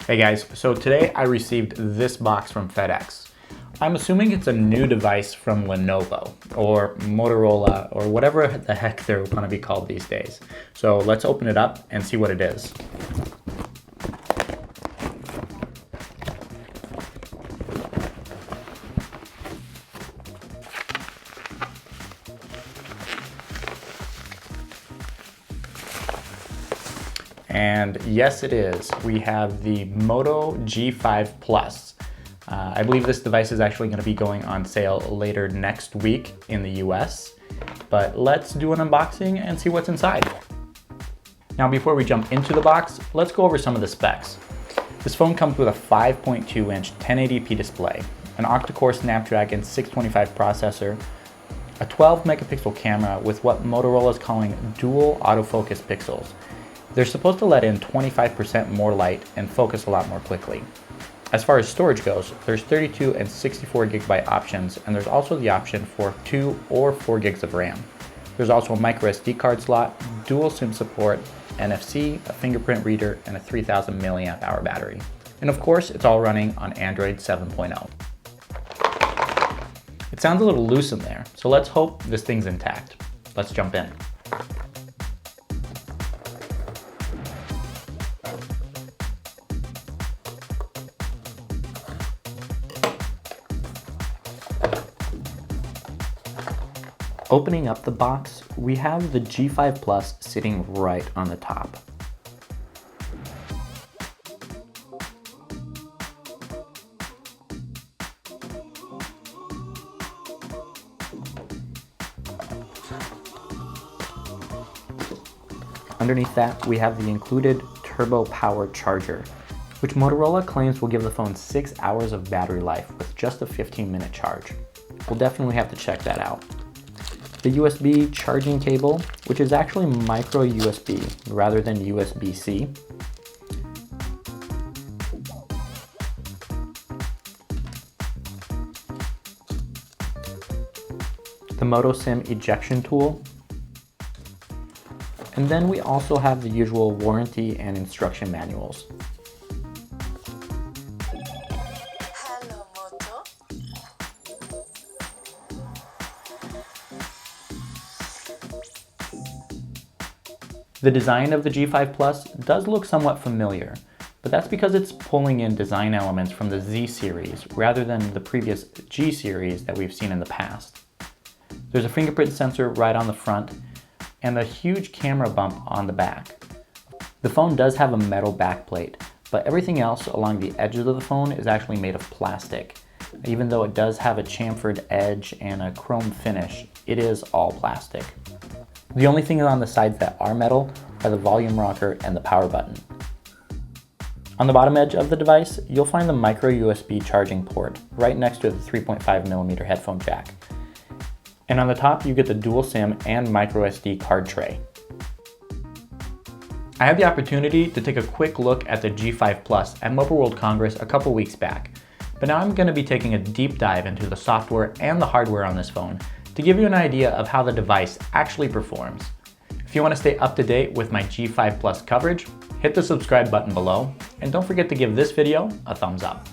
Hey guys, so today I received this box from FedEx. I'm assuming it's a new device from Lenovo or Motorola or whatever the heck they're going to be called these days. So let's open it up and see what it is. And yes, it is. We have the Moto G5 Plus. I believe this device is actually going to be going on sale later next week in the US. But let's do an unboxing and see what's inside. Now, before we jump into the box, let's go over some of the specs. This phone comes with a 5.2-inch 1080p display, an octa-core Snapdragon 625 processor, a 12-megapixel camera with what Motorola is calling dual autofocus pixels. They're supposed to let in 25% more light and focus a lot more quickly. As far as storage goes, there's 32 and 64 gigabyte options, and there's also the option for 2 or 4 gigs of RAM. There's also a micro SD card slot, dual SIM support, NFC, a fingerprint reader, and a 3000 milliamp hour battery. And of course, it's all running on Android 7.0. It sounds a little loose in there, so let's hope this thing's intact. Let's jump in. Opening up the box, we have the G5 Plus sitting right on the top. Underneath that, we have the included turbo power charger, which Motorola claims will give the phone 6 hours of battery life with just a 15-minute charge. We'll definitely have to check that out. The USB charging cable, which is actually micro USB rather than USB-C. The Moto SIM ejection tool. And then we also have the usual warranty and instruction manuals. Hello, Moto. The design of the G5 Plus does look somewhat familiar, but that's because it's pulling in design elements from the Z series rather than the previous G series that we've seen in the past. There's a fingerprint sensor right on the front and a huge camera bump on the back. The phone does have a metal backplate, but everything else along the edges of the phone is actually made of plastic. Even though it does have a chamfered edge and a chrome finish, it is all plastic. The only things on the sides that are metal are the volume rocker and the power button. On the bottom edge of the device, you'll find the micro USB charging port right next to the 3.5mm headphone jack. And on the top, you get the dual SIM and micro SD card tray. I had the opportunity to take a quick look at the G5 Plus at Mobile World Congress a couple weeks back, but now I'm going to be taking a deep dive into the software and the hardware on this phone to give you an idea of how the device actually performs. If you want to stay up to date with my G5 Plus coverage, hit the subscribe button below, and don't forget to give this video a thumbs up.